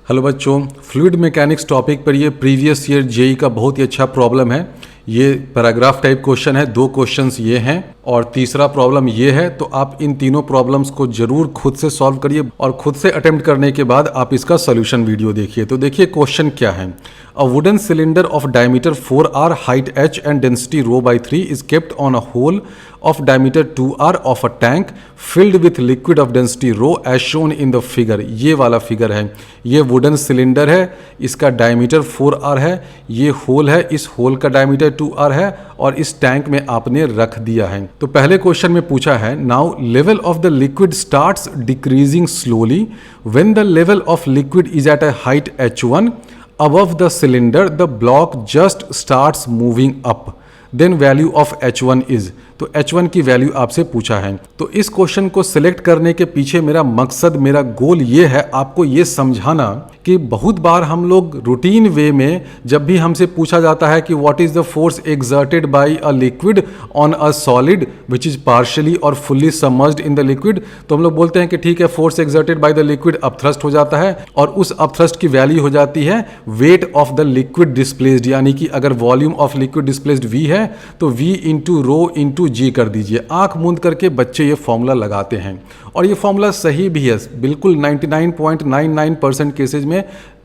Hello बच्चों, fluid mechanics topic पर ये प्रीवियस ईयर जेई का बहुत ही अच्छा प्रॉब्लम है। ये पैराग्राफ टाइप क्वेश्चन है, 2 क्वेश्चंस ये हैं और तीसरा प्रॉब्लम ये है। तो आप इन तीनों प्रॉब्लम्स को जरूर खुद से सॉल्व करिए और खुद से अटेम्प्ट करने के बाद आप इसका सोल्यूशन वीडियो देखिए। तो देखिए क्वेश्चन क्या है। A wooden cylinder of diameter 4r, height h and density ρ/3 is kept on a hole of diameter 2r of a tank filled with liquid of density rho as shown in the figure। ये वाला figure है, ये wooden cylinder है, इसका diameter 4r है, ये whole है, इस होल का डायमीटर 2r है और इस टैंक में आपने रख दिया है। तो पहले क्वेश्चन में पूछा है, now level of the liquid starts decreasing slowly when the level of liquid is at a height h1 above the cylinder the block just starts moving up then value of h1 is। तो h1 की value आपसे पूछा है। तो इस question को select करने के पीछे मेरा मकसद, मेरा गोल ये है आपको ये समझाना कि बहुत बार हम लोग रूटीन वे में जब भी हमसे पूछा जाता है कि what is the force exerted by a liquid on a solid which is partially और fully submerged in the liquid, तो हम लोग बोलते हैं कि ठीक है, force exerted by the liquid upthrust हो जाता है और उस अपथ्रस्ट की वैल्यू हो जाती है weight of the liquid displaced. यानी कि अगर volume of liquid displaced v है तो v इंटू रो इंटू जी कर दीजिए। आंख मूंद करके बच्चे ये फॉर्मूला लगाते हैं और ये फॉर्मूला सही भी है, बिल्कुल 99.99% केसेज में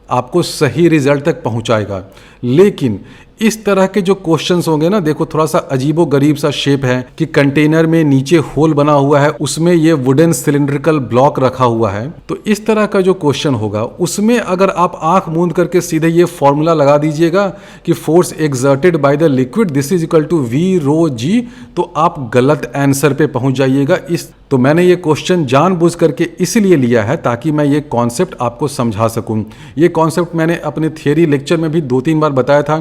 आपको सही रिजल्ट तक पहुंचाएगा। लेकिन इस तरह के जो क्वेश्चंस होंगे ना, देखो थोड़ा सा अजीबो गरीब सा शेप है कि कंटेनर में नीचे होल बना हुआ है, उसमें ये वुडन सिलिंड्रिकल ब्लॉक रखा हुआ है। तो इस तरह का जो क्वेश्चन होगा उसमें अगर आप आंख मूंद करके सीधे ये फॉर्मूला लगा दीजिएगा कि force exerted by the liquid this is equal to v rho g, तो आप गलत आंसर पे पहुंच जाइएगा। तो मैंने ये क्वेश्चन जानबूझ करके इसलिए लिया है ताकि मैं ये कॉन्सेप्ट आपको समझा सकूं। ये कॉन्सेप्ट मैंने अपने थियरी लेक्चर में भी 2-3 बार बताया था।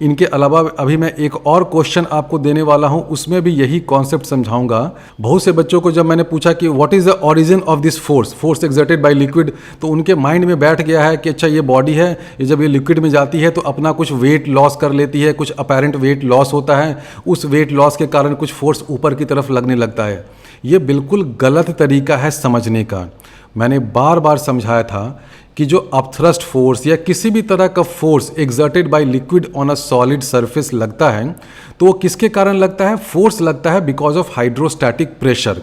इनके अलावा अभी मैं एक और क्वेश्चन आपको देने वाला हूं, उसमें भी यही कॉन्सेप्ट समझाऊंगा। बहुत से बच्चों को जब मैंने पूछा कि what is the origin of this force exerted by liquid, तो उनके माइंड में बैठ गया है कि अच्छा ये बॉडी है, ये जब ये लिक्विड में जाती है तो अपना कुछ वेट लॉस कर लेती है, कुछ अपेरेंट वेट लॉस होता है, उस वेट लॉस के कारण कुछ फोर्स ऊपर की तरफ लगने लगता है। ये बिल्कुल गलत तरीका है समझने का। मैंने बार बार समझाया था कि जो अपथ्रस्ट फोर्स या किसी भी तरह का force exerted by liquid on a solid surface लगता है तो वो किसके कारण लगता है? फोर्स लगता है बिकॉज ऑफ हाइड्रोस्टैटिक प्रेशर।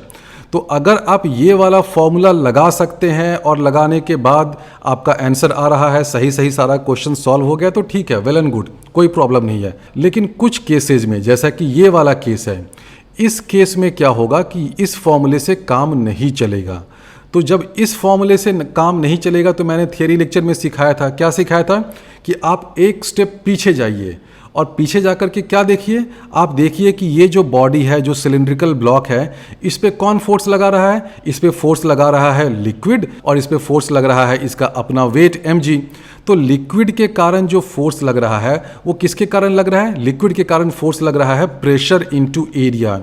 तो अगर आप ये वाला फॉर्मूला लगा सकते हैं और लगाने के बाद आपका आंसर आ रहा है, सही सारा क्वेश्चन सॉल्व हो गया, तो ठीक है, वेल एंड गुड, कोई प्रॉब्लम नहीं है। लेकिन कुछ केसेज में, जैसा कि ये वाला केस है, इस केस में क्या होगा कि इस फॉर्मूले से काम नहीं चलेगा। तो जब इस फॉर्मूले से काम नहीं चलेगा तो मैंने थियरी लेक्चर में सिखाया था, क्या सिखाया था कि आप एक स्टेप पीछे जाइए और पीछे जाकर के क्या देखिए, आप देखिए कि ये जो बॉडी है, जो सिलिंड्रिकल ब्लॉक है, इस पे कौन फोर्स लगा रहा है? इस पे फोर्स लगा रहा है लिक्विड और इस पे फोर्स लग रहा है इसका अपना वेट mg। तो लिक्विड के कारण जो फोर्स लग रहा है वो किसके कारण लग रहा है? लिक्विड के कारण फोर्स लग रहा है प्रेशर इनटू एरिया।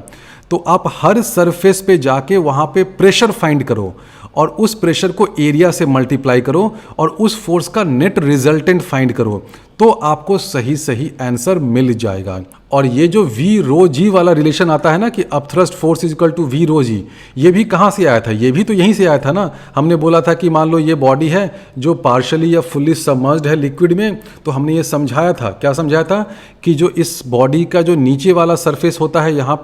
तो आप हर सरफेस पे जाके वहां पे प्रेशर फाइंड करो और उस प्रेशर को एरिया से मल्टीप्लाई करो और उस फोर्स का नेट रिजल्टेंट फाइंड करो, तो आपको सही आंसर मिल जाएगा। और ये जो v रो जी वाला रिलेशन आता है ना कि upthrust force is equal to v rho g, ये भी कहाँ से आया था? ये भी तो यहीं से आया था ना। हमने बोला था कि मान लो ये बॉडी है जो पार्शियली या फुल्ली सबमर्ज्ड है लिक्विड में, तो हमने ये समझाया था, क्या समझाया था कि जो इस बॉडी का जो नीचे वाला सरफेस होता है, यहाँ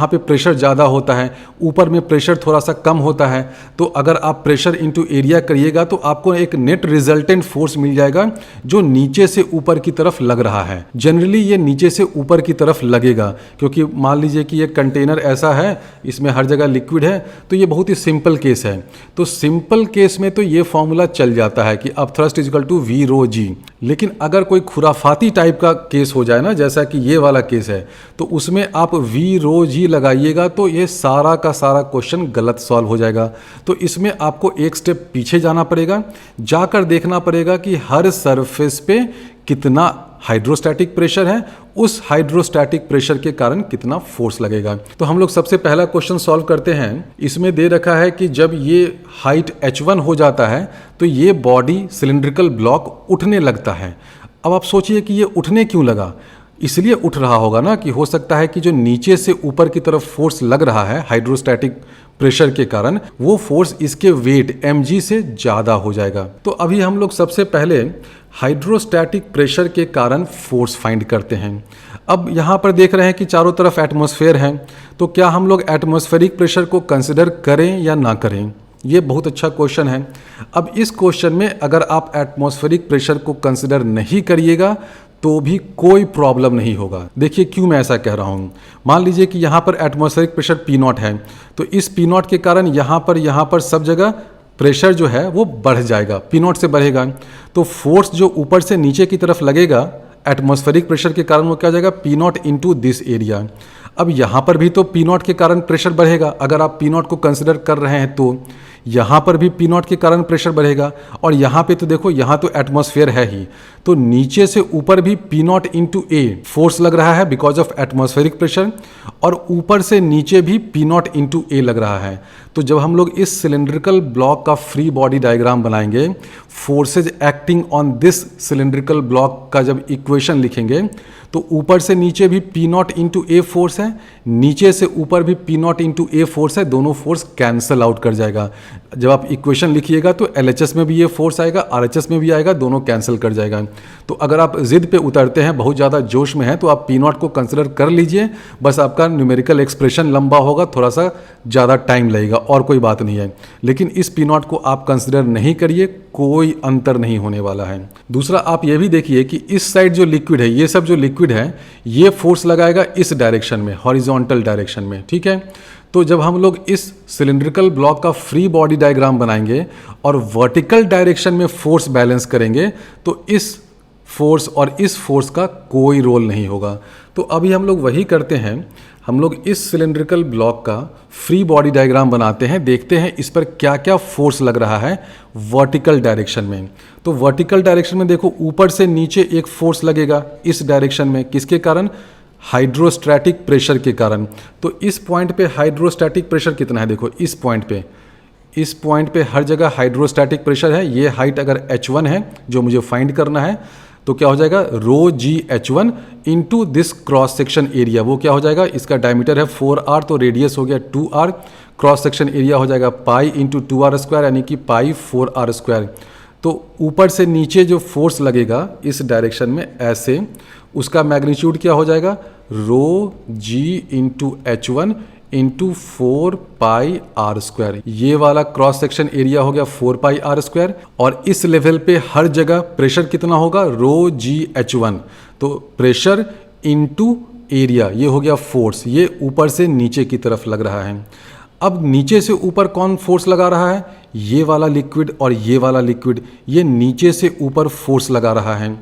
पे प्रेशर ज़्यादा होता है, ऊपर में प्रेशर थोड़ा सा कम होता है। तो अगर आप प्रेशर इंटू एरिया करिएगा तो आपको एक नेट रिजल्टेंट फोर्स मिल जाएगा जो नीचे से ऊपर की तरफ लग रहा है। जनरली ये नीचे से ऊपर की तरफ लगेगा, क्योंकि मान लीजिए कि ये कंटेनर ऐसा है, इसमें हर जगह लिक्विड है, तो ये बहुत ही सिंपल केस है। तो सिंपल केस में तो ये फॉर्मूला चल जाता है कि upthrust is equal to v rho g. लेकिन अगर कोई खुराफाती टाइप का केस हो जाए ना, जैसा कि ये वाला केस है, तो उसमें आप v रो जी लगाइएगा तो ये सारा का सारा क्वेश्चन गलत सॉल्व हो जाएगा। तो इसमें आपको एक स्टेप पीछे जाना पड़ेगा, जाकर देखना पड़ेगा कि हर सरफेस पे कितना हाइड्रोस्टैटिक प्रेशर है, उस हाइड्रोस्टैटिक प्रेशर के कारण कितना फोर्स लगेगा। तो हम लोग सबसे पहला क्वेश्चन सॉल्व करते हैं। इसमें दे रखा है कि जब ये हाइट h1 हो जाता है तो ये बॉडी सिलिंड्रिकल ब्लॉक उठने लगता है। अब आप सोचिए कि ये उठने क्यों लगा? इसलिए उठ रहा होगा ना कि हो सकता है कि जो नीचे से ऊपर की तरफ फोर्स लग रहा है हाइड्रोस्टैटिक प्रेशर के कारण वो फोर्स इसके वेट mg से ज़्यादा हो जाएगा। तो अभी हम लोग सबसे पहले हाइड्रोस्टैटिक प्रेशर के कारण फोर्स फाइंड करते हैं। अब यहाँ पर देख रहे हैं कि चारों तरफ एटमॉस्फेयर है, तो क्या हम लोग एटमॉस्फेरिक प्रेशर को कंसिडर करें या ना करें, ये बहुत अच्छा क्वेश्चन है। अब इस क्वेश्चन में अगर आप एटमॉस्फेरिक प्रेशर को कंसिडर नहीं करिएगा तो भी कोई प्रॉब्लम नहीं होगा। देखिए क्यों मैं ऐसा कह रहा हूँ। मान लीजिए कि यहाँ पर एटमॉस्फेरिक प्रेशर P0 है, तो इस P0 के कारण यहाँ पर सब जगह प्रेशर जो है वो बढ़ जाएगा, P0 से बढ़ेगा। तो फोर्स जो ऊपर से नीचे की तरफ लगेगा एटमॉस्फेरिक प्रेशर के कारण वो क्या हो जाएगा, P0 इंटू दिस एरिया। अब यहाँ पर भी तो P0 के कारण प्रेशर बढ़ेगा, अगर आप P0 को कंसिडर कर रहे हैं तो यहाँ पर भी P0 के कारण प्रेशर बढ़ेगा। और यहाँ पे तो देखो यहाँ तो एटमॉस्फेयर है ही, तो नीचे से ऊपर भी P0 इंटू ए फोर्स लग रहा है बिकॉज ऑफ एटमॉस्फेरिक प्रेशर, और ऊपर से नीचे भी P0 इंटू ए लग रहा है। तो जब हम लोग इस सिलेंड्रिकल ब्लॉक का फ्री बॉडी डायग्राम बनाएंगे, forces acting on this cylindrical block का जब इक्वेशन लिखेंगे, तो ऊपर से नीचे भी P0 इंटू ए फोर्स है, नीचे से ऊपर भी P0 इंटू ए फोर्स है, दोनों फोर्स कैंसल आउट कर जाएगा। जब आप इक्वेशन लिखिएगा तो LHS में भी ये फोर्स आएगा, RHS में भी आएगा, दोनों कैंसिल कर जाएगा। तो अगर आप जिद पे उतरते हैं, बहुत ज़्यादा जोश में हैं, तो आप P0 को कंसिडर कर लीजिए, बस आपका न्यूमेरिकल एक्सप्रेशन लंबा होगा, थोड़ा सा ज़्यादा टाइम लगेगा, और कोई बात नहीं है। लेकिन इस P0 को आप कंसिडर नहीं करिए, कोई अंतर नहीं होने वाला है। दूसरा आप ये भी देखिए कि इस साइड जो लिक्विड है, ये सब जो लिक्विड है ये फोर्स लगाएगा इस डायरेक्शन में, हॉरिजॉन्टल डायरेक्शन में, ठीक है। तो जब हम लोग इस सिलेंड्रिकल ब्लॉक का फ्री बॉडी डायग्राम बनाएंगे और वर्टिकल डायरेक्शन में फोर्स बैलेंस करेंगे, तो इस फोर्स और इस फोर्स का कोई रोल नहीं होगा। तो अभी हम लोग वही करते हैं, हम लोग इस सिलेंड्रिकल ब्लॉक का फ्री बॉडी डायग्राम बनाते हैं, देखते हैं इस पर क्या क्या फोर्स लग रहा है वर्टिकल डायरेक्शन में। तो वर्टिकल डायरेक्शन में देखो ऊपर से नीचे एक फोर्स लगेगा इस डायरेक्शन में, किसके कारण, हाइड्रोस्टैटिक प्रेशर के कारण। तो इस पॉइंट पे हाइड्रोस्टैटिक प्रेशर कितना है, देखो इस पॉइंट पे हर जगह हाइड्रोस्टैटिक प्रेशर है। ये हाइट अगर h1 है जो मुझे फाइंड करना है, तो क्या हो जाएगा, rho ji h1 into this cross section area, वो क्या हो जाएगा, इसका डायमीटर है 4r, तो रेडियस हो गया 2r, क्रॉस सेक्शन एरिया हो जाएगा पाई इंटू 2r स्क्वायर, यानी कि पाई 4r स्क्वायर। तो ऊपर से नीचे जो फोर्स लगेगा इस डायरेक्शन में ऐसे, उसका मैग्नीट्यूड क्या हो जाएगा, rho g into h1 into 4 pi r square. ये वाला क्रॉस सेक्शन एरिया हो गया 4 पाई आर स्क्वायर, और इस लेवल पे हर जगह प्रेशर कितना होगा, रो जी h1। तो प्रेशर इंटू एरिया, ये हो गया फोर्स, ये ऊपर से नीचे की तरफ लग रहा है। अब नीचे से ऊपर कौन फोर्स लगा रहा है, ये वाला लिक्विड और ये वाला लिक्विड, ये नीचे से ऊपर फोर्स लगा रहा है।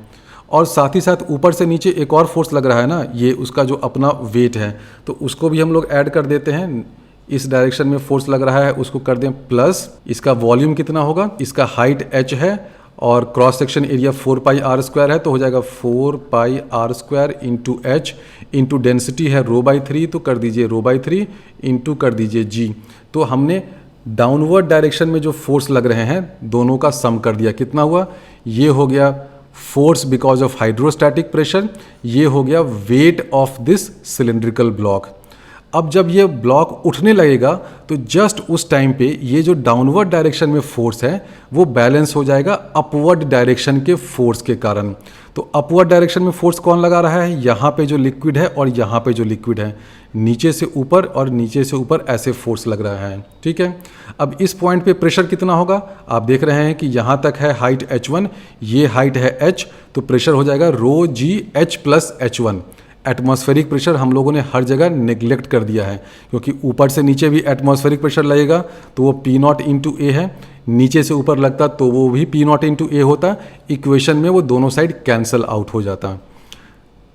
और साथ ही साथ ऊपर से नीचे एक और फोर्स लग रहा है ना, ये उसका जो अपना वेट है, तो उसको भी हम लोग ऐड कर देते हैं। इस डायरेक्शन में फोर्स लग रहा है, उसको कर दें प्लस, इसका वॉल्यूम कितना होगा, इसका हाइट h है और cross section area 4 pi r square है, तो हो जाएगा 4 pi r square into h into density है रो बाई 3, तो कर दीजिए रो बाई 3 इंटू कर दीजिए g। तो हमने डाउनवर्ड डायरेक्शन में जो फोर्स लग रहे हैं दोनों का सम कर दिया, कितना हुआ, ये हो गया force because of hydrostatic pressure, ये हो गया weight of this cylindrical block. अब जब ये ब्लॉक उठने लगेगा तो जस्ट उस टाइम पे ये जो डाउनवर्ड डायरेक्शन में फोर्स है वो बैलेंस हो जाएगा अपवर्ड डायरेक्शन के फोर्स के कारण। तो अपवर्ड डायरेक्शन में फोर्स कौन लगा रहा है, यहाँ पे जो लिक्विड है और यहाँ पे जो लिक्विड है, नीचे से ऊपर और नीचे से ऊपर ऐसे फोर्स लग रहा है, ठीक है। अब इस पॉइंट पे प्रेशर कितना होगा, आप देख रहे हैं कि यहाँ तक है हाइट h1, ये हाइट है h, तो प्रेशर हो जाएगा रो जी h plus h1। Atmospheric pressure हम लोगों ने हर जगह नेग्लेक्ट कर दिया है, क्योंकि ऊपर से नीचे भी एटमॉस्फेरिक प्रेशर लगेगा तो वो P0 इंटू ए है, नीचे से ऊपर लगता तो वो भी P0 इंटू ए होता, इक्वेशन में वो दोनों साइड कैंसल आउट हो जाता।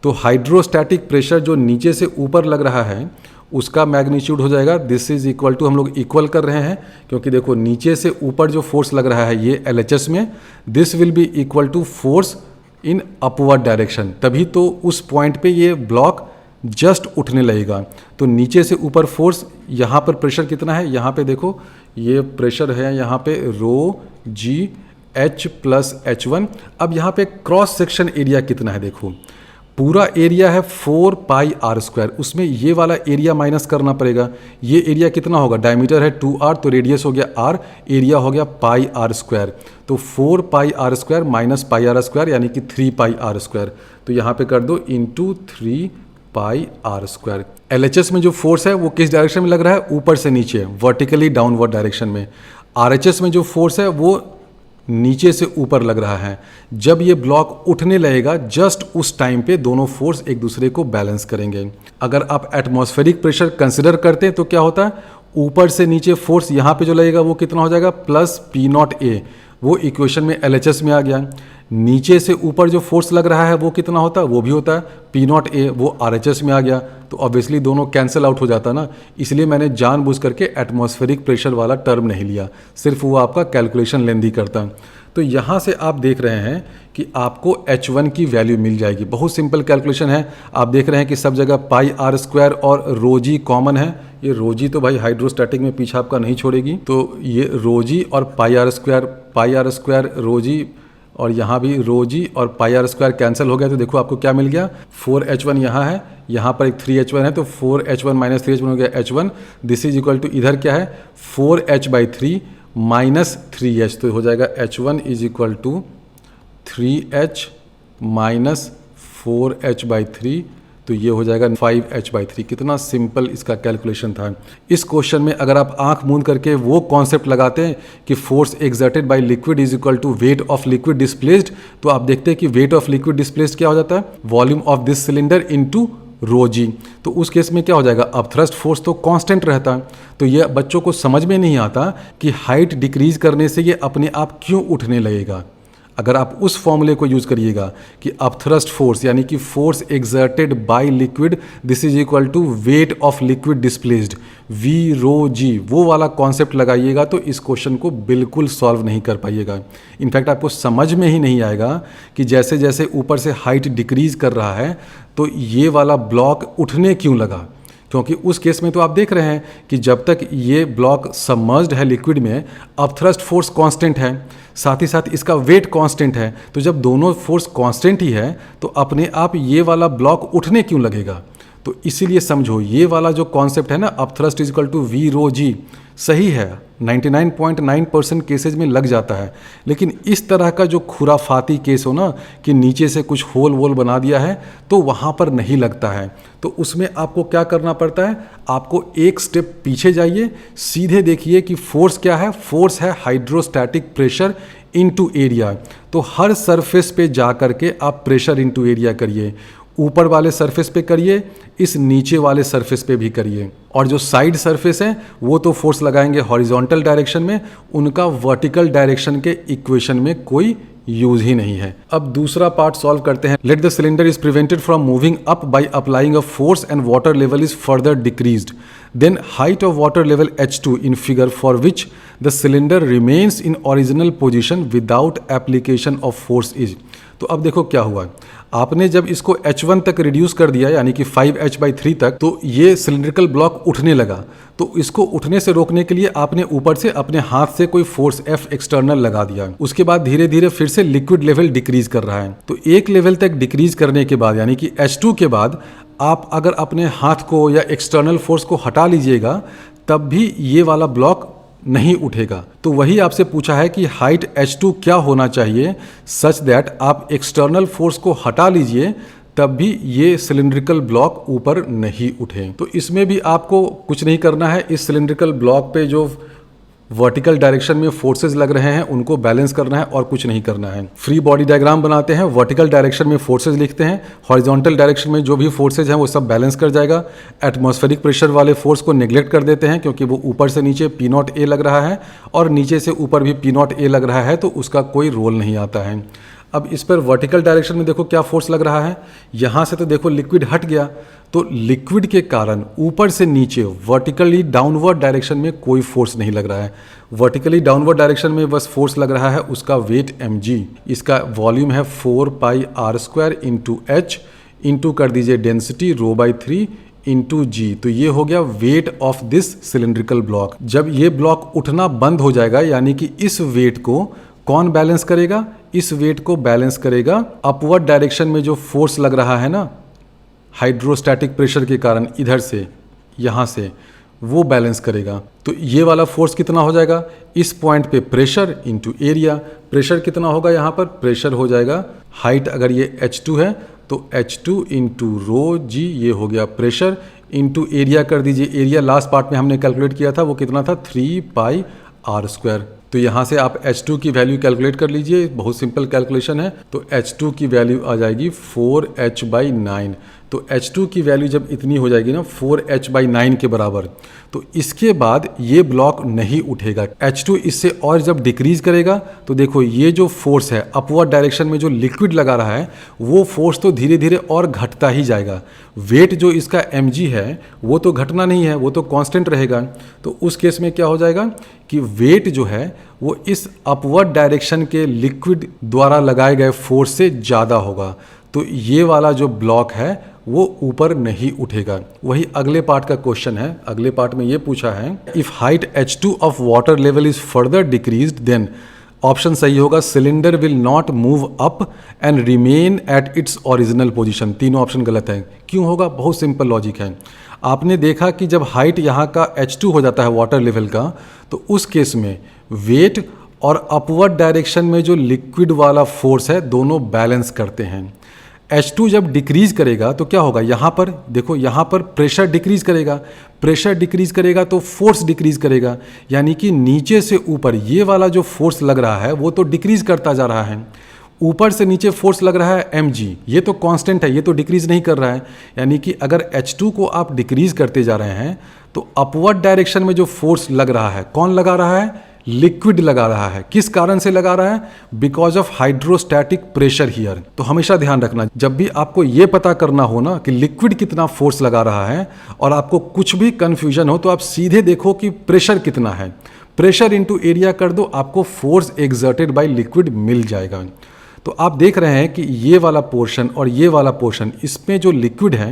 तो हाइड्रोस्टैटिक प्रेशर जो नीचे से ऊपर लग रहा है उसका मैग्नीट्यूड हो जाएगा, दिस इज इक्वल टू, हम लोग इक्वल कर रहे हैं क्योंकि देखो नीचे से ऊपर जो फोर्स लग रहा है ये LHS में, this will be equal to force in upward direction, तभी तो उस पॉइंट पे ये ब्लॉक जस्ट उठने लगेगा। तो नीचे से ऊपर फोर्स, यहाँ पर प्रेशर कितना है, यहाँ पे देखो ये प्रेशर है यहाँ पे रो जी h प्लस h1। अब यहाँ पे क्रॉस सेक्शन एरिया कितना है, देखो पूरा एरिया है 4 पाई आर स्क्वायर, उसमें ये वाला एरिया माइनस करना पड़ेगा। ये एरिया कितना होगा, डायमीटर है 2r तो रेडियस हो गया r, एरिया हो गया पाई आर स्क्वायर। तो 4 pi r square minus pi r square यानी कि 3 पाई आर स्क्वायर। तो यहाँ पे कर दो into 3 pi r square. LHS में जो फोर्स है वो किस डायरेक्शन में लग रहा है, ऊपर से नीचे, वर्टिकली डाउनवर्ड डायरेक्शन में। RHS में जो फोर्स है वो नीचे से ऊपर लग रहा है। जब ये ब्लॉक उठने लगेगा जस्ट उस टाइम पे दोनों फोर्स एक दूसरे को बैलेंस करेंगे। अगर आप एटमॉस्फेरिक प्रेशर कंसिडर करते हैं तो क्या होता है, ऊपर से नीचे फोर्स यहाँ पे जो लगेगा वो कितना हो जाएगा, प्लस P0A, वो इक्वेशन में LHS में आ गया। नीचे से ऊपर जो फोर्स लग रहा है वो कितना होता है, वो भी होता है P0A, वो RHS में आ गया। तो ऑब्वियसली दोनों कैंसिल आउट हो जाता ना, इसलिए मैंने जानबूझ करके एटमॉस्फेरिक प्रेशर वाला टर्म नहीं लिया, सिर्फ वो आपका कैलकुलेशन लेंदी करता। तो यहाँ से आप देख रहे हैं कि आपको H1 की वैल्यू मिल जाएगी। बहुत सिंपल कैलकुलेशन है। आप देख रहे हैं कि सब जगह पाई आर स्क्वायर और रोजी कॉमन है। ये रोजी तो भाई हाइड्रोस्टैटिक में पीछे आपका नहीं छोड़ेगी, तो ये रोजी और पाई आर स्क्वायर रोजी, और यहाँ भी रोजी और पाई आर स्क्वायर कैंसिल हो गया। तो देखो आपको क्या मिल गया, 4H1 यहाँ है, यहाँ पर एक 3H1 है, तो 4H1 माइनस 3H1 हो गया H1। This is equal to इधर क्या है 4H/3 माइनस 3H, तो हो जाएगा H1 is equal to 3H minus 4H/3, तो ये हो जाएगा 5H/3। कितना सिंपल इसका कैलकुलेशन था। इस क्वेश्चन में अगर आप आंख मूंद करके वो कॉन्सेप्ट लगाते हैं कि force exerted by liquid is equal to weight of liquid displaced, तो आप देखते हैं कि वेट ऑफ लिक्विड डिस्प्लेस्ड क्या हो जाता है, volume of this cylinder into ρg। तो उस केस में क्या हो जाएगा, अब थ्रस्ट फोर्स तो कांस्टेंट रहता है। तो ये बच्चों को समझ में नहीं आता कि हाइट डिक्रीज करने से ये अपने आप क्यों उठने लगेगा। अगर आप उस फॉर्मूले को यूज करिएगा कि अपथ्रस्ट फोर्स यानी कि force exerted by liquid this is equal to weight of liquid displaced V ρg, वो वाला कॉन्सेप्ट लगाइएगा तो इस क्वेश्चन को बिल्कुल सॉल्व नहीं कर पाइएगा। इनफैक्ट आपको समझ में ही नहीं आएगा कि जैसे जैसे ऊपर से हाइट डिक्रीज कर रहा है तो ये वाला ब्लॉक उठने क्यों लगा, क्योंकि उस केस में तो आप देख रहे हैं कि जब तक ये ब्लॉक सबमर्ज्ड है लिक्विड में अपथ्रस्ट फोर्स कांस्टेंट है, साथ ही साथ इसका वेट कांस्टेंट है। तो जब दोनों फोर्स कांस्टेंट ही है तो अपने आप ये वाला ब्लॉक उठने क्यों लगेगा। तो इसीलिए समझो ये वाला जो कॉन्सेप्ट है ना upthrust is equal to V ρg सही है, 99.9% केसेज में लग जाता है। लेकिन इस तरह का जो खुराफाती केस हो ना कि नीचे से कुछ होल वोल बना दिया है तो वहाँ पर नहीं लगता है। तो उसमें आपको क्या करना पड़ता है, आपको एक स्टेप पीछे जाइए, सीधे देखिए कि फोर्स क्या है, फोर्स है हाइड्रोस्टैटिक प्रेशर इनटू एरिया। तो हर सरफेस पे जा करके आप प्रेशर इनटू एरिया करिए, ऊपर वाले सरफेस पे करिए, इस नीचे वाले सरफेस पे भी करिए। और जो साइड सरफेस है वो तो फोर्स लगाएंगे हॉरिजॉन्टल डायरेक्शन में, उनका वर्टिकल डायरेक्शन के इक्वेशन में कोई यूज ही नहीं है। अब दूसरा पार्ट सॉल्व करते हैं। Let the cylinder is prevented from moving up by applying a force and water level is further decreased, then height of water level H2 in figure for which the cylinder remains in original position without application of force is. तो अब देखो क्या हुआ, आपने जब इसको H1 तक reduce कर दिया यानी कि 5H/3 तक, तो ये सिलिंड्रिकल ब्लॉक उठने लगा। तो इसको उठने से रोकने के लिए आपने ऊपर से अपने हाथ से कोई फोर्स F एक्सटर्नल लगा दिया। उसके बाद धीरे धीरे फिर से लिक्विड लेवल डिक्रीज कर रहा है। तो एक लेवल तक डिक्रीज करने के बाद यानी कि H2 के बाद आप अगर अपने हाथ को या एक्सटर्नल फोर्स को हटा लीजिएगा तब भी ये वाला ब्लॉक नहीं उठेगा। तो वही आपसे पूछा है कि हाइट H2 क्या होना चाहिए सच दैट आप एक्सटर्नल फोर्स को हटा लीजिए तब भी ये सिलिंड्रिकल ब्लॉक ऊपर नहीं उठे। तो इसमें भी आपको कुछ नहीं करना है, इस सिलिंड्रिकल ब्लॉक पे जो वर्टिकल डायरेक्शन में फोर्सेज लग रहे हैं उनको बैलेंस करना है और कुछ नहीं करना है। फ्री बॉडी डायग्राम बनाते हैं, वर्टिकल डायरेक्शन में फोर्सेज लिखते हैं, हॉरिजॉन्टल डायरेक्शन में जो भी फोर्सेज हैं वो सब बैलेंस कर जाएगा। एटमॉस्फेरिक प्रेशर वाले फोर्स को नेग्लेक्ट कर देते हैं क्योंकि वो ऊपर से नीचे P0A लग रहा है और नीचे से ऊपर भी P0A लग रहा है, तो उसका कोई रोल नहीं आता है। अब इस पर वर्टिकल डायरेक्शन में देखो क्या फोर्स लग रहा है, यहाँ से तो देखो लिक्विड हट गया, तो लिक्विड के कारण ऊपर से नीचे वर्टिकली डाउनवर्ड डायरेक्शन में कोई फोर्स नहीं लग रहा है। वर्टिकली डाउनवर्ड डायरेक्शन में बस फोर्स लग रहा है उसका वेट mg, इसका वॉल्यूम है 4 pi r square into H into कर दीजिए डेंसिटी ρ/3 इंटू जी। तो ये हो गया weight of this cylindrical block. जब ये ब्लॉक उठना बंद हो जाएगा यानी कि इस वेट को कौन बैलेंस करेगा, इस वेट को बैलेंस करेगा। अपवर्ड डायरेक्शन में जो फोर्स लग रहा है ना हाइड्रोस्टैटिक प्रेशर के कारण, इधर से यहाँ से, वो बैलेंस करेगा। तो ये वाला फोर्स कितना हो जाएगा, इस पॉइंट पे प्रेशर इंटू एरिया। प्रेशर कितना होगा यहाँ पर, प्रेशर हो जाएगा हाइट, अगर ये H2 है तो H2 इंटू रो जी, ये हो गया प्रेशर, इंटू एरिया कर दीजिए। एरिया लास्ट पार्ट में हमने कैलकुलेट किया था, वो कितना था 3πr²। तो यहाँ से आप H2 की वैल्यू कैलकुलेट कर लीजिए, बहुत सिंपल कैलकुलेशन है। तो H2 की वैल्यू आ जाएगी 4h/9। तो H2 की वैल्यू जब इतनी हो जाएगी ना 4h/9 के बराबर, तो इसके बाद ये ब्लॉक नहीं उठेगा। H2 इससे और जब डिक्रीज करेगा तो देखो ये जो फोर्स है अपवर्ड डायरेक्शन में जो लिक्विड लगा रहा है, वो फोर्स तो धीरे धीरे और घटता ही जाएगा। वेट जो इसका mg है वो तो घटना नहीं है, वो तो कांस्टेंट रहेगा। तो उस केस में क्या हो जाएगा कि वेट जो है वो इस अपवर्ड डायरेक्शन के लिक्विड द्वारा लगाए गए फोर्स से ज़्यादा होगा। तो ये वाला जो ब्लॉक है वो ऊपर नहीं उठेगा। वही अगले पार्ट का क्वेश्चन है। अगले पार्ट में ये पूछा है, if height H2 of water level is further decreased then, option सही होगा cylinder will not move up and remain at its original position. तीनों ऑप्शन गलत है। क्यों होगा, बहुत सिंपल लॉजिक है। आपने देखा कि जब हाइट यहाँ का H2 हो जाता है वाटर लेवल का, तो उस केस में वेट और अपवर्ड डायरेक्शन में जो लिक्विड वाला फोर्स है दोनों बैलेंस करते हैं। H2 जब डिक्रीज करेगा तो क्या होगा, यहाँ पर देखो, यहाँ पर प्रेशर डिक्रीज करेगा। प्रेशर डिक्रीज करेगा तो फोर्स डिक्रीज करेगा, यानी कि नीचे से ऊपर ये वाला जो फोर्स लग रहा है वो तो डिक्रीज करता जा रहा है। ऊपर से नीचे फोर्स लग रहा है mg, ये तो कांस्टेंट है, ये तो डिक्रीज नहीं कर रहा है। यानी कि अगर H2 को आप डिक्रीज करते जा रहे हैं तो अपवर्ड डायरेक्शन में जो फोर्स लग रहा है, कौन लगा रहा है, लिक्विड लगा रहा है। किस कारण से लगा रहा है, because of hydrostatic pressure here. तो हमेशा ध्यान रखना, जब भी आपको ये पता करना हो ना कि लिक्विड कितना फोर्स लगा रहा है और आपको कुछ भी कंफ्यूजन हो, तो आप सीधे देखो कि प्रेशर कितना है, प्रेशर इंटू एरिया कर दो, आपको फोर्स एक्सर्टेड बाय लिक्विड मिल जाएगा। तो आप देख रहे हैं कि ये वाला पोर्शन और ये वाला पोर्शन, इसमें जो लिक्विड है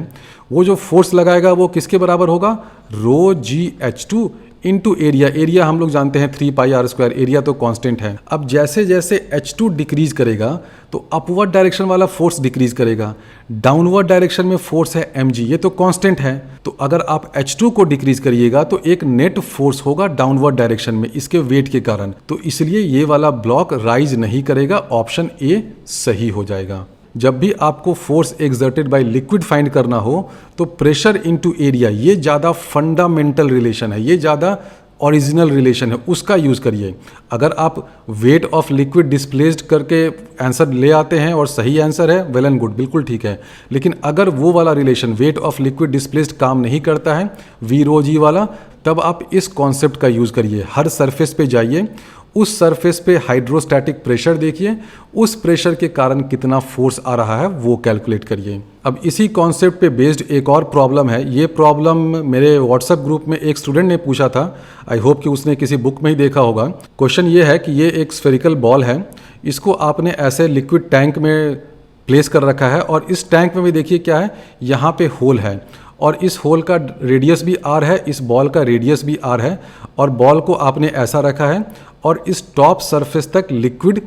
वो जो फोर्स लगाएगा वो किसके बराबर होगा, रो जी H2 इंटू एरिया। एरिया हम लोग जानते हैं 3πr², एरिया तो कांस्टेंट है। अब जैसे जैसे H2 डिक्रीज करेगा तो अपवर्ड डायरेक्शन वाला फोर्स डिक्रीज करेगा, डाउनवर्ड डायरेक्शन में फोर्स है mg, ये तो कांस्टेंट है। तो अगर आप H2 को डिक्रीज करिएगा तो एक नेट फोर्स होगा डाउनवर्ड डायरेक्शन में इसके वेट के कारण। तो इसलिए ये वाला ब्लॉक राइज नहीं करेगा, ऑप्शन ए सही हो जाएगा। जब भी आपको force exerted by liquid find करना हो तो प्रेशर इनटू एरिया, ये ज़्यादा फंडामेंटल रिलेशन है, ये ज़्यादा ओरिजिनल रिलेशन है, उसका यूज़ करिए। अगर आप वेट ऑफ लिक्विड डिस्प्लेस्ड करके आंसर ले आते हैं और सही आंसर है, वेल एंड गुड, बिल्कुल ठीक है। लेकिन अगर वो वाला relation wait of liquid displaced काम नहीं करता है, वी रो जी वाला, तब आप इस कॉन्सेप्ट का यूज़ करिए। हर सरफेस पे जाइए, उस सरफेस पे हाइड्रोस्टैटिक प्रेशर देखिए, उस प्रेशर के कारण कितना फोर्स आ रहा है वो कैलकुलेट करिए। अब इसी कॉन्सेप्ट पे बेस्ड एक और प्रॉब्लम है। ये प्रॉब्लम मेरे व्हाट्सएप ग्रुप में एक स्टूडेंट ने पूछा था, आई होप कि उसने किसी बुक में ही देखा होगा। क्वेश्चन ये है कि ये एक स्फेरिकल बॉल है, इसको आपने ऐसे लिक्विड टैंक में प्लेस कर रखा है और इस टैंक में भी देखिए क्या है, यहाँ पे होल है और इस होल का रेडियस भी r है, इस बॉल का रेडियस भी r है और बॉल को आपने ऐसा रखा है और इस टॉप सरफेस तक लिक्विड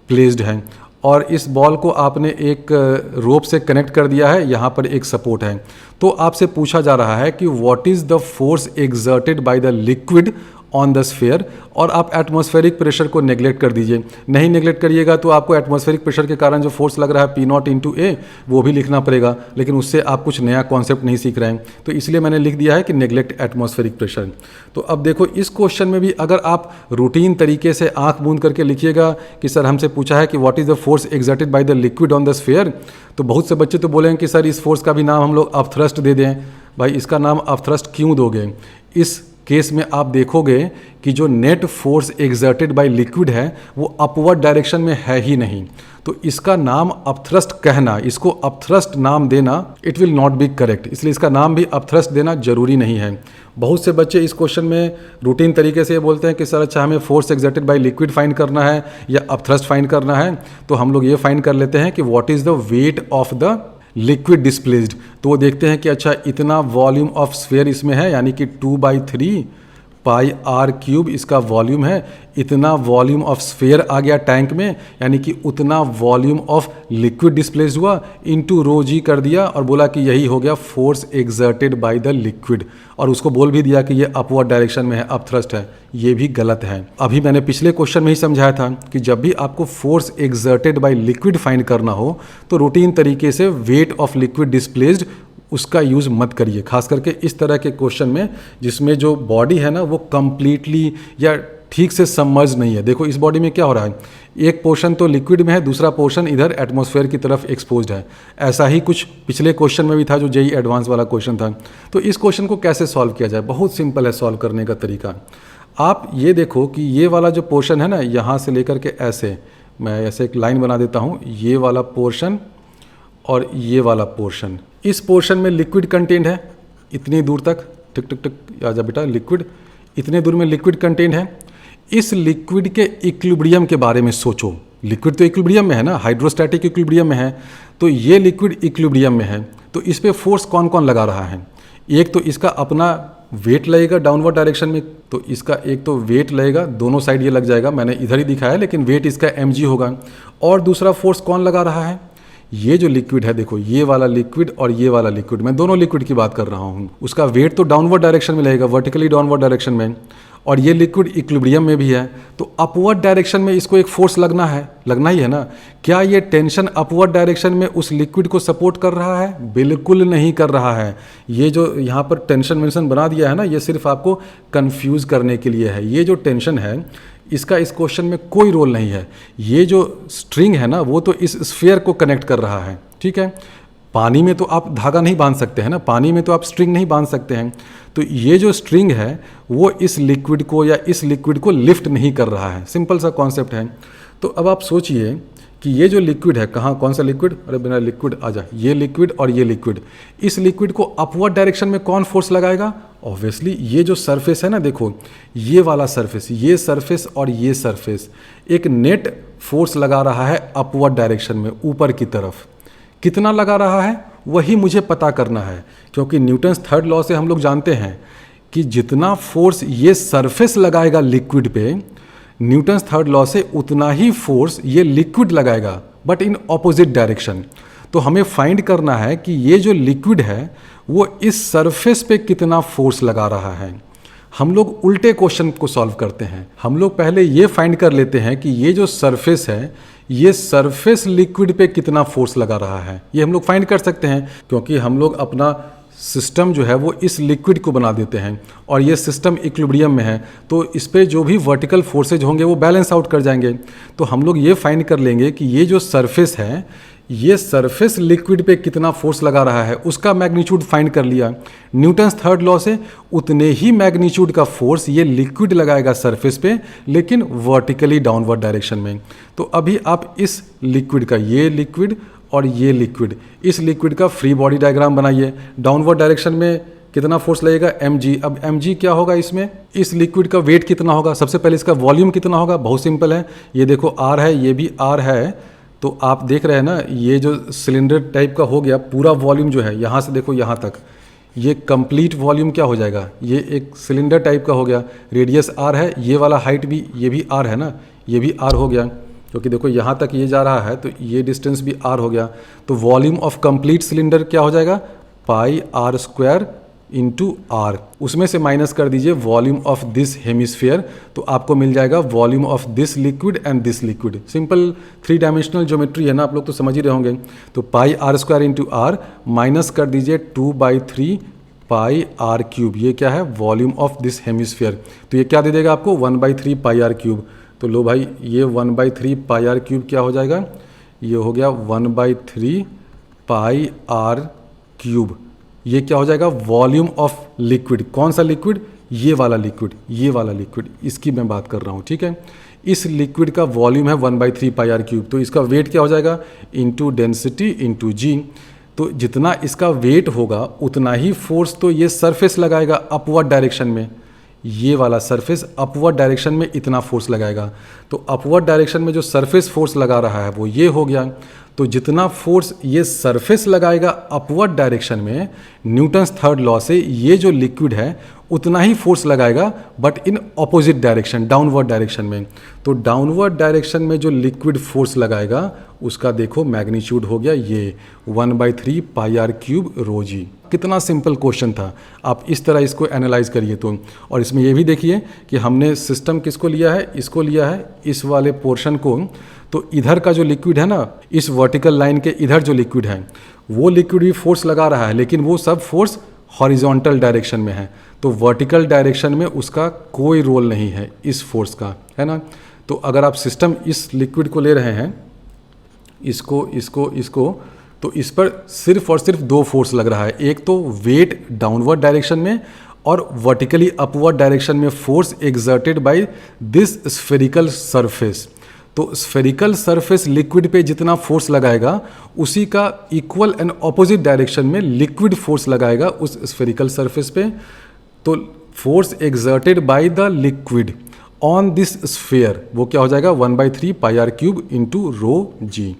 प्लेस्ड है और इस बॉल को आपने एक रोप से कनेक्ट कर दिया है, यहाँ पर एक सपोर्ट है। तो आपसे पूछा जा रहा है कि what is the force exerted by the liquid on the sphere, और आप एटमॉस्फेरिक प्रेशर को नेग्लेक्ट कर दीजिए। नहीं नेग्लेक्ट करिएगा तो आपको एटमॉस्फेरिक प्रेशर के कारण जो फोर्स लग रहा है P0 इंटू ए, वो भी लिखना पड़ेगा, लेकिन उससे आप कुछ नया कॉन्सेप्ट नहीं सीख रहे हैं, तो इसलिए मैंने लिख दिया है कि नेग्लेक्ट एटमॉस्फेरिक प्रेशर। तो अब देखो इस क्वेश्चन में भी अगर आप रूटीन तरीके से आंख बूंद करके लिखिएगा कि सर हमसे पूछा है कि what is the force exerted by the liquid on the sphere, तो बहुत से बच्चे तो बोलेंगे कि सर इस फोर्स का भी नाम हम लोग अपथ्रस्ट दे दें। भाई इसका नाम अपथ्रस्ट क्यों दोगे? इस केस में आप देखोगे कि जो net force exerted by liquid है वो अपवर्ड डायरेक्शन में है ही नहीं, तो इसका नाम अपथ्रस्ट कहना, इसको अपथ्रस्ट नाम देना, it will not be correct, इसलिए इसका नाम भी अपथ्रस्ट देना जरूरी नहीं है। बहुत से बच्चे इस क्वेश्चन में रूटीन तरीके से ये बोलते हैं कि सर अच्छा हमें force exerted by liquid find करना है या अपथ्रस्ट फाइंड करना है, तो हम लोग ये फाइंड कर लेते हैं कि what is the weight of the liquid displaced. तो वो देखते हैं कि अच्छा इतना वॉल्यूम ऑफ स्फीयर इसमें है, यानी कि 2/3 पाई आर क्यूब इसका वॉल्यूम है, इतना वॉल्यूम ऑफ स्फीयर आ गया टैंक में, यानी कि उतना वॉल्यूम ऑफ लिक्विड डिस्प्लेस्ड हुआ, इनटू रो जी कर दिया और बोला कि यही हो गया force exerted by the liquid, और उसको बोल भी दिया कि ये अपवर्ड डायरेक्शन में है, अप थ्रस्ट है। ये भी गलत है। अभी मैंने पिछले क्वेश्चन में ही समझाया था कि जब भी आपको force exerted by liquid find करना हो तो रूटीन तरीके से वेट ऑफ लिक्विड डिस्प्लेस्ड उसका यूज़ मत करिए, खास करके इस तरह के क्वेश्चन में जिसमें जो बॉडी है ना वो कंप्लीटली या ठीक से सबमर्ज नहीं है। देखो इस बॉडी में क्या हो रहा है, एक पोर्शन तो लिक्विड में है, दूसरा पोर्शन इधर एटमॉस्फेयर की तरफ एक्सपोज्ड है। ऐसा ही कुछ पिछले क्वेश्चन में भी था जो जेई एडवांस वाला क्वेश्चन था। तो इस क्वेश्चन को कैसे सॉल्व किया जाए, बहुत सिंपल है सॉल्व करने का तरीका। आप ये देखो कि ये वाला जो पोर्शन है ना, यहाँ से लेकर के ऐसे, मैं ऐसे एक लाइन बना देता हूँ, ये वाला पोर्शन और ये वाला पोर्शन, इस पोर्शन में लिक्विड कंटेंट है इतनी दूर तक, टिक टिक टिक आजा बेटा, लिक्विड इतने दूर में लिक्विड कंटेंट है। इस लिक्विड के इक्विलिब्रियम के बारे में सोचो। लिक्विड तो इक्विलिब्रियम में है ना, हाइड्रोस्टैटिक इक्विलिब्रियम में है, तो ये लिक्विड इक्विलिब्रियम में है, तो इस पे फोर्स कौन कौन लगा रहा है। एक तो इसका अपना वेट लगेगा डाउनवर्ड डायरेक्शन में, तो इसका एक तो वेट लगेगा, दोनों साइड ये लग जाएगा, मैंने इधर ही दिखाया लेकिन वेट इसका mg होगा। और दूसरा फोर्स कौन लगा रहा है, ये जो लिक्विड है, देखो ये वाला लिक्विड और ये वाला लिक्विड, मैं दोनों लिक्विड की बात कर रहा हूँ, उसका वेट तो डाउनवर्ड डायरेक्शन में लगेगा, वर्टिकली डाउनवर्ड डायरेक्शन में, और ये लिक्विड इक्विलिब्रियम में भी है, तो अपवर्ड डायरेक्शन में इसको एक फोर्स लगना ही है ना। क्या ये टेंशन अपवर्ड डायरेक्शन में उस लिक्विड को सपोर्ट कर रहा है? बिल्कुल नहीं कर रहा है। ये जो यहाँ पर टेंशन मेंशन बना दिया है ना, ये सिर्फ आपको कंफ्यूज करने के लिए है। ये जो टेंशन है इसका इस क्वेश्चन में कोई रोल नहीं है। ये जो स्ट्रिंग है ना वो तो इस स्फीयर को कनेक्ट कर रहा है, ठीक है। पानी में तो आप धागा नहीं बांध सकते हैं ना, पानी में तो आप स्ट्रिंग नहीं बांध सकते हैं, तो ये जो स्ट्रिंग है वो इस लिक्विड को या इस लिक्विड को लिफ्ट नहीं कर रहा है। सिंपल सा कॉन्सेप्ट है। तो अब आप सोचिए कि ये जो लिक्विड है, कहाँ, कौन सा लिक्विड, अरे बिना लिक्विड आ जा, ये लिक्विड और ये लिक्विड, इस लिक्विड को अपवर्ड डायरेक्शन में कौन फोर्स लगाएगा? ऑब्वियसली ये जो सरफेस है ना, देखो ये वाला सरफेस, ये सरफेस और ये सरफेस एक नेट फोर्स लगा रहा है अपवर्ड डायरेक्शन में, ऊपर की तरफ। कितना लगा रहा है वही मुझे पता करना है, क्योंकि न्यूटन्स थर्ड लॉ से हम लोग जानते हैं कि जितना फोर्स ये सरफेस लगाएगा लिक्विड पे, न्यूटन्स थर्ड लॉ से उतना ही फोर्स ये लिक्विड लगाएगा, बट इन ऑपोजिट डायरेक्शन। तो हमें फाइंड करना है कि ये जो लिक्विड है वो इस सरफेस पे कितना फोर्स लगा रहा है। हम लोग उल्टे क्वेश्चन को सॉल्व करते हैं। हम लोग पहले ये फाइंड कर लेते हैं कि ये जो सरफेस है, ये सरफेस लिक्विड पे कितना फोर्स लगा रहा है। ये हम लोग फाइंड कर सकते हैं क्योंकि हम लोग अपना सिस्टम जो है वो इस लिक्विड को बना देते हैं और ये सिस्टम इक्विलिब्रियम में है, तो इस पे जो भी वर्टिकल फोर्सेज होंगे वो बैलेंस आउट कर जाएंगे। तो हम लोग ये फाइंड कर लेंगे कि ये जो सरफेस है, ये सरफेस लिक्विड पे कितना फोर्स लगा रहा है, उसका मैग्नीट्यूड फाइंड कर लिया। न्यूटन्स थर्ड लॉ से उतने ही मैग्नीट्यूड का फोर्स ये लिक्विड लगाएगा सरफेस पे, लेकिन वर्टिकली डाउनवर्ड डायरेक्शन में। तो अभी आप इस लिक्विड का, ये लिक्विड और ये लिक्विड, इस लिक्विड का फ्री बॉडी डायग्राम बनाइए। डाउनवर्ड डायरेक्शन में कितना फोर्स लगेगा? mg। अब mg क्या होगा इसमें? इस लिक्विड का वेट कितना होगा? सबसे पहले इसका वॉल्यूम कितना होगा? बहुत सिंपल है, ये देखो r है, ये भी r है, तो आप देख रहे हैं ना, ये जो सिलेंडर टाइप का हो गया, पूरा वॉल्यूम जो है यहाँ से देखो यहाँ तक, ये कंप्लीट वॉल्यूम क्या हो जाएगा? ये एक सिलेंडर टाइप का हो गया। रेडियस r है, ये वाला हाइट भी, ये भी r है ना, ये भी r हो गया, क्योंकि देखो यहाँ तक ये जा रहा है तो ये डिस्टेंस भी r हो गया। तो वॉल्यूम ऑफ कंप्लीट सिलेंडर क्या हो जाएगा? पाई r स्क्वायर इंटू r। उसमें से माइनस कर दीजिए वॉल्यूम ऑफ दिस हेमिस्फीयर, तो आपको मिल जाएगा volume of this liquid and this liquid. Simple 3 dimensional geometry है ना, आप लोग तो समझ ही रहे होंगे। तो पाई r square into r minus कर दीजिए 2/3 पाई r क्यूब, ये क्या है? Volume of this hemisphere. तो ये क्या दे देगा आपको? 1/3 पाई r क्यूब। तो लो भाई, ये 1/3 पाई r क्यूब क्या हो जाएगा? ये हो गया 1/3 पाई r क्यूब। ये क्या हो जाएगा? Volume of liquid. कौन सा लिक्विड? ये वाला लिक्विड, ये वाला लिक्विड, इसकी मैं बात कर रहा हूँ, ठीक है। इस लिक्विड का वॉल्यूम है 1/3 पाई r क्यूब, तो इसका वेट क्या हो जाएगा? इंटू डेंसिटी इंटू जी। तो जितना इसका वेट होगा उतना ही फोर्स तो ये सरफेस लगाएगा अपवर्ड डायरेक्शन में। ये वाला सरफेस अपवर्ड डायरेक्शन में इतना फोर्स लगाएगा, तो अपवर्ड डायरेक्शन में जो सरफेस फोर्स लगा रहा है वो ये हो गया। तो जितना फोर्स ये सरफेस लगाएगा अपवर्ड डायरेक्शन में, न्यूटन्स थर्ड लॉ से ये जो लिक्विड है उतना ही फोर्स लगाएगा but in opposite direction, downward direction में। तो डाउनवर्ड डायरेक्शन में जो लिक्विड फोर्स लगाएगा उसका देखो मैग्नीट्यूड हो गया ये 1/3 पाई आर क्यूब रो जी। कितना सिंपल क्वेश्चन था, आप इस तरह इसको एनालाइज करिए तो। और इसमें ये भी देखिए कि हमने सिस्टम किसको लिया है, इसको लिया है, इस वाले पोर्शन को। तो इधर का जो लिक्विड है ना, इस वर्टिकल लाइन के इधर जो लिक्विड है वो लिक्विड भी फोर्स लगा रहा है, लेकिन वो सब फोर्स हॉरिजॉन्टल डायरेक्शन में है। तो वर्टिकल डायरेक्शन में उसका कोई रोल नहीं है इस फोर्स का, है ना। तो अगर आप सिस्टम इस लिक्विड को ले रहे हैं, इसको इसको इसको, तो इस पर सिर्फ और सिर्फ दो फोर्स लग रहा है। एक तो वेट डाउनवर्ड डायरेक्शन में और वर्टिकली अपवर्ड डायरेक्शन में force exerted by this spherical surface. तो स्फेरिकल सरफेस लिक्विड पे जितना फोर्स लगाएगा उसी का इक्वल एंड ऑपोजिट डायरेक्शन में लिक्विड फोर्स लगाएगा उस स्फेरिकल सरफेस पे। तो force exerted by the liquid on this sphere वो क्या हो जाएगा 1/3 pi r cube into rho जी।